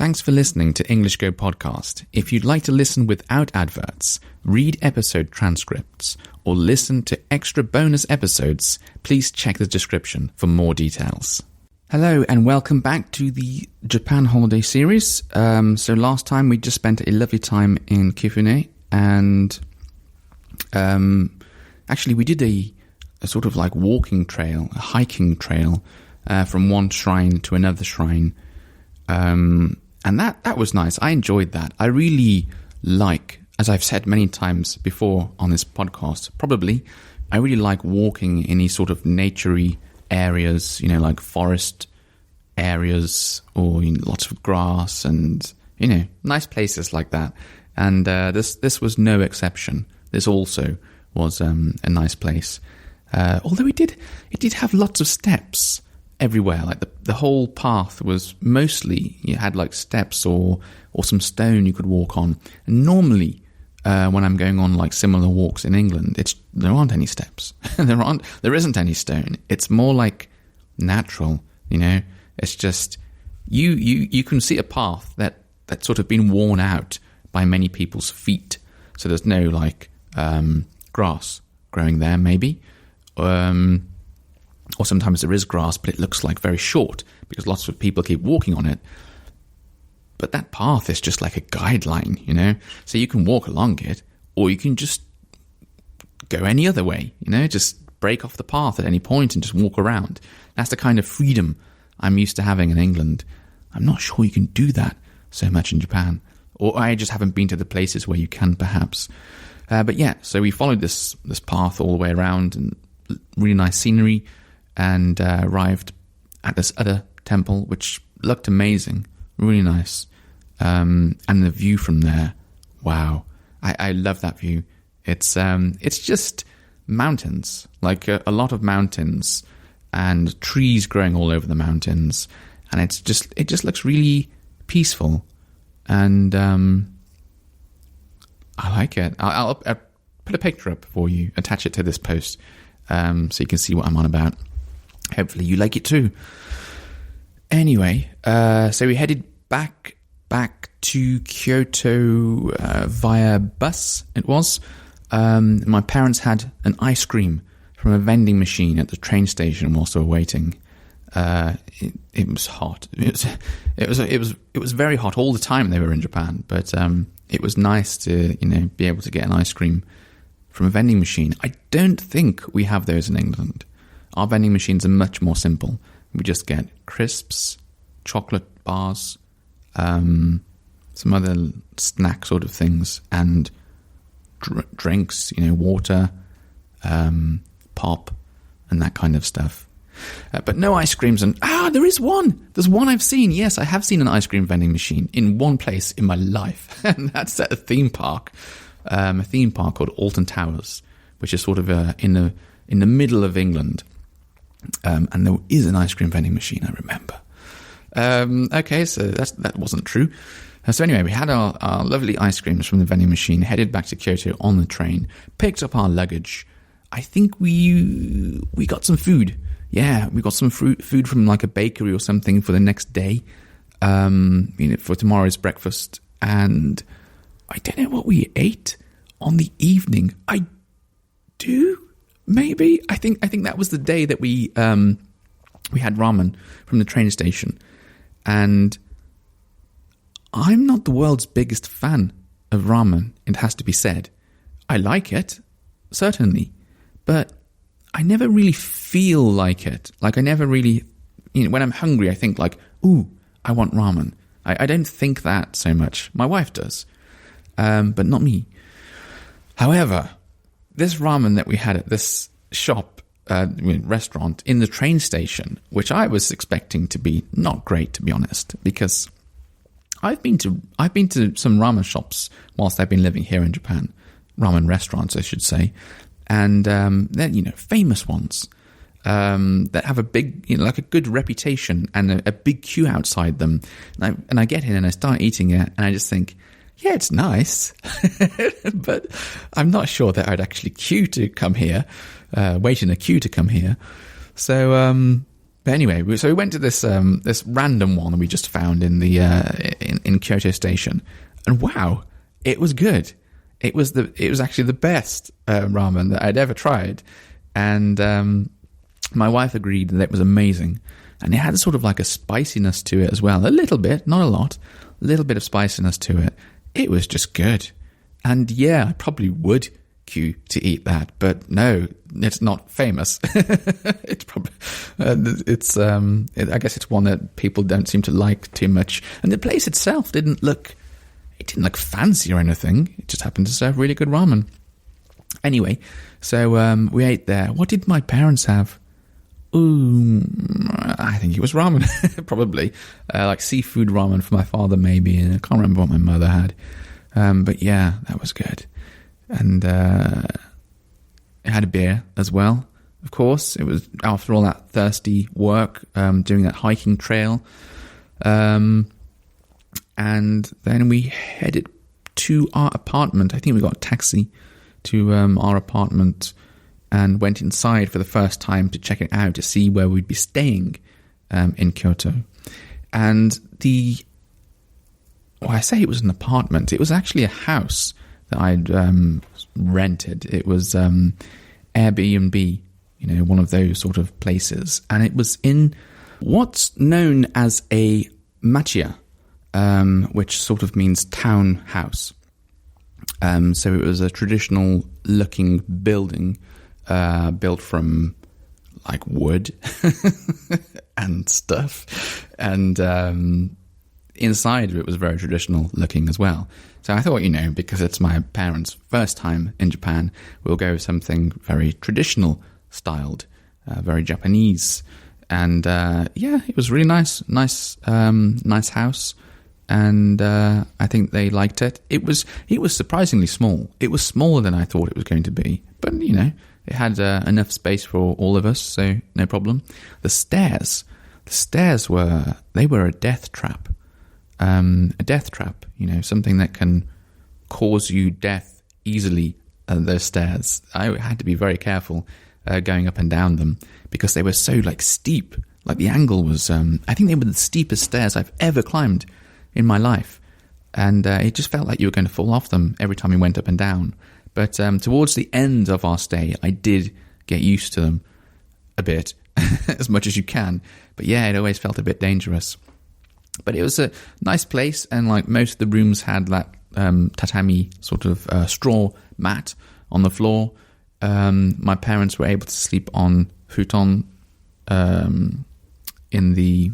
Thanks for listening to English Go Podcast. If you'd like to listen without adverts, read episode transcripts, or listen to extra bonus episodes, please check the description for more details. Hello and welcome back to the Japan holiday series. So last time we just spent a lovely time in Kifune, and actually we did a sort of like walking trail, a hiking trail from one shrine to another shrine. And that was nice. I enjoyed that. I really like, as I've said many times before on this podcast, probably, I really like walking in these sort of naturey areas, you know, like forest areas or lots of grass and, you know, nice places like that. And this was no exception. This also was a nice place. Although it did have lots of steps everywhere. Like the whole path was mostly, you had like steps or some stone you could walk on. And normally when I'm going on like similar walks in England, there aren't any steps. there isn't any stone. It's more like natural, you know. It's just you can see a path that's sort of been worn out by many people's feet. So there's no like grass growing there maybe. Or sometimes there is grass, but it looks like very short because lots of people keep walking on it. But that path is just like a guideline, you know? So you can walk along it, or you can just go any other way, you know? Just break off the path at any point and just walk around. That's the kind of freedom I'm used to having in England. I'm not sure you can do that so much in Japan. Or I just haven't been to the places where you can, perhaps. But yeah, so we followed this path all the way around, and really nice scenery, and arrived at this other temple, which looked amazing, really nice. And the view from there, wow. I love that view. It's just mountains, like a lot of mountains and trees growing all over the mountains. And it just looks really peaceful. And I like it. I'll put a picture up for you, attach it to this post, so you can see what I'm on about. Hopefully you like it too. Anyway, so we headed back to Kyoto via bus, it was. My parents had an ice cream from a vending machine at the train station whilst they were waiting. It was hot. It was very hot all the time they were in Japan, but it was nice to, you know, be able to get an ice cream from a vending machine. I don't think we have those in England. Our vending machines are much more simple. We just get crisps, chocolate bars, some other snack sort of things, and drinks, you know, water, pop, and that kind of stuff. But no ice creams. And there is one. There's one I've seen. Yes, I have seen an ice cream vending machine in one place in my life, and that's at a theme park called Alton Towers, which is sort of in the middle of England. And there is an ice cream vending machine, I remember. Okay, so that wasn't true. So anyway, we had our lovely ice creams from the vending machine, headed back to Kyoto on the train, picked up our luggage. I think we got some food. Yeah, we got some food from like a bakery or something for the next day, for tomorrow's breakfast. And I don't know what we ate on the evening. I do. Maybe I think that was the day that we had ramen from the train station, and I'm not the world's biggest fan of ramen. It has to be said. I like it, certainly, but I never really feel like it. Like I never really, when I'm hungry, I think like, ooh, I want ramen. I don't think that so much. My wife does, but not me. However, this ramen that we had at this shop, restaurant in the train station, which I was expecting to be not great, to be honest, because I've been to some ramen shops whilst I've been living here in Japan, ramen restaurants, I should say, and they're famous ones that have a big, like a good reputation and a big queue outside them, and I get in and I start eating it, and I just think, yeah, it's nice, but I'm not sure that I'd actually queue to come here, wait in a queue to come here. So, but anyway, so we went to this random one that we just found in the in Kyoto Station, and wow, it was good. It was actually the best ramen that I'd ever tried, and my wife agreed that it was amazing, and it had sort of like a spiciness to it as well, a little bit, not a lot, a little bit of spiciness to it. It was just good, and yeah, I probably would queue to eat that, but no, it's not famous. It's probably I guess it's one that people don't seem to like too much, and the place itself didn't look fancy or anything. It just happened to serve really good ramen. Anyway, so we ate there. What did my parents have? Ooh, I think it was ramen, probably like seafood ramen for my father, maybe. And I can't remember what my mother had, but yeah, that was good. And it had a beer as well, of course. It was after all that thirsty work, doing that hiking trail. And then we headed to our apartment. I think we got a taxi to our apartment and went inside for the first time to check it out, to see where we'd be staying in Kyoto. And I say it was an apartment. It was actually a house that I'd rented. It was Airbnb, one of those sort of places. And it was in what's known as a machiya, which sort of means townhouse. So it was a traditional looking building built from like wood and stuff. And inside of it was very traditional looking as well. So I thought, because it's my parents' first time in Japan, we'll go with something very traditional styled, very Japanese. And it was really nice house. And I think they liked it. It was surprisingly small. It was smaller than I thought it was going to be. But, it had enough space for all of us, so no problem. The stairs were a death trap. Something that can cause you death easily. Those stairs, I had to be very careful going up and down them because they were so steep. Like the angle was, I think they were the steepest stairs I've ever climbed in my life, and it just felt like you were going to fall off them every time you went up and down. But towards the end of our stay, I did get used to them a bit, as much as you can. But yeah, it always felt a bit dangerous. But it was a nice place, and most of the rooms had that tatami sort of straw mat on the floor. My parents were able to sleep on futon in the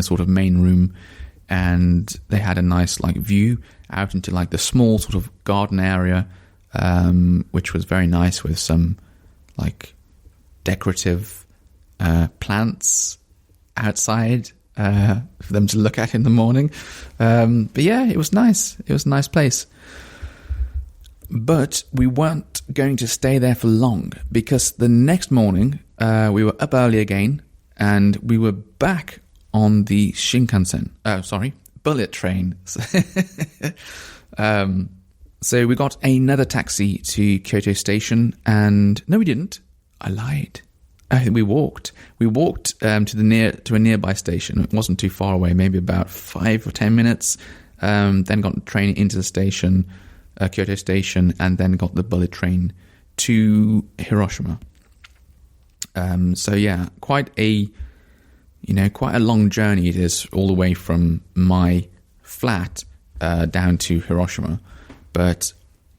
sort of main room, and they had a nice view out into the small sort of garden area, which was very nice with some decorative plants outside for them to look at in the morning. But yeah, it was nice. It was a nice place. But we weren't going to stay there for long, because the next morning we were up early again, and we were back on the Shinkansen. Bullet train. So we got another taxi to Kyoto Station, and no, we didn't. I lied. We walked. We walked to a nearby station. It wasn't too far away, maybe about 5 or 10 minutes. Then got the train into the station, Kyoto Station, and then got the bullet train to Hiroshima. So yeah, quite a long journey it is, all the way from my flat down to Hiroshima. But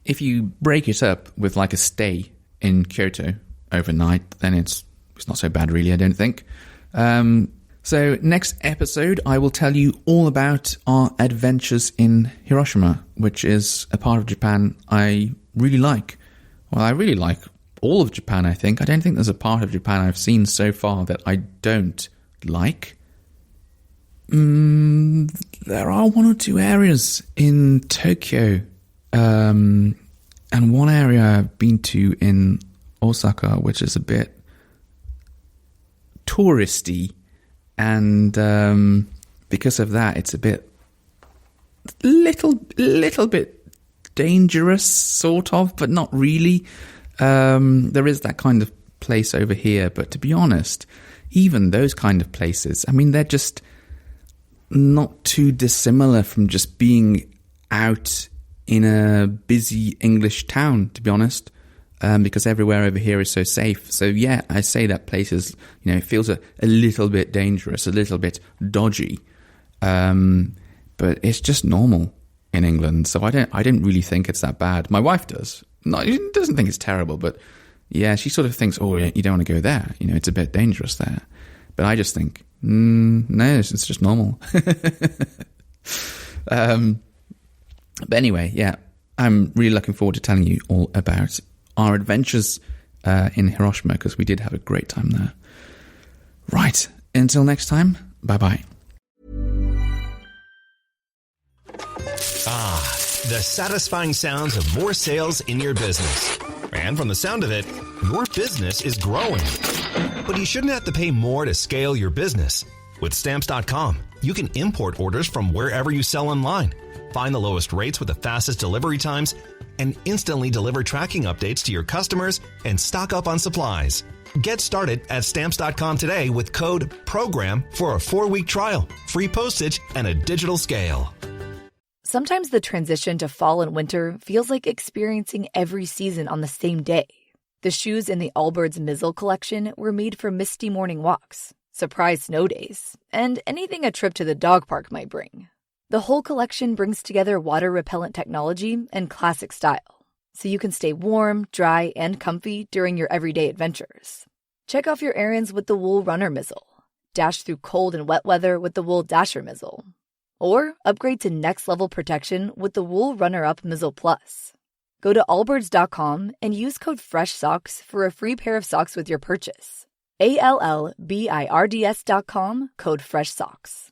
if you break it up with a stay in Kyoto overnight, then it's not so bad, really, I don't think. So next episode, I will tell you all about our adventures in Hiroshima, which is a part of Japan I really like. Well, I really like all of Japan, I think. I don't think there's a part of Japan I've seen so far that I don't like. There are one or two areas in Tokyo, and one area I've been to in Osaka, which is a bit touristy, and because of that, it's a little bit dangerous, sort of, but not really. There is that kind of place over here, but to be honest, even those kind of places, I mean, they're just not too dissimilar from just being out in a busy English town, to be honest, because everywhere over here is so safe. So yeah, I say that places, it feels a little bit dangerous, a little bit dodgy, but it's just normal in England. So I don't really think it's that bad. My wife does. No, she doesn't think it's terrible, but yeah, she sort of thinks, oh, you don't want to go there. It's a bit dangerous there. But I just think, no, it's just normal. But anyway, yeah, I'm really looking forward to telling you all about our adventures in Hiroshima, because we did have a great time there. Right, until next time, bye-bye. Ah, the satisfying sounds of more sales in your business. And from the sound of it, your business is growing. But you shouldn't have to pay more to scale your business. With Stamps.com, you can import orders from wherever you sell online, find the lowest rates with the fastest delivery times, and instantly deliver tracking updates to your customers and stock up on supplies. Get started at Stamps.com today with code PROGRAM for a 4-week trial, free postage, and a digital scale. Sometimes the transition to fall and winter feels like experiencing every season on the same day. The shoes in the Allbirds Mizzle collection were made for misty morning walks, surprise snow days, and anything a trip to the dog park might bring. The whole collection brings together water-repellent technology and classic style, so you can stay warm, dry, and comfy during your everyday adventures. Check off your errands with the Wool Runner Mizzle, dash through cold and wet weather with the Wool Dasher Mizzle, or upgrade to next-level protection with the Wool Runner-Up Mizzle Plus. Go to allbirds.com and use code FRESHSOCKS for a free pair of socks with your purchase. ALLBIRDS.com, code FRESHSOCKS.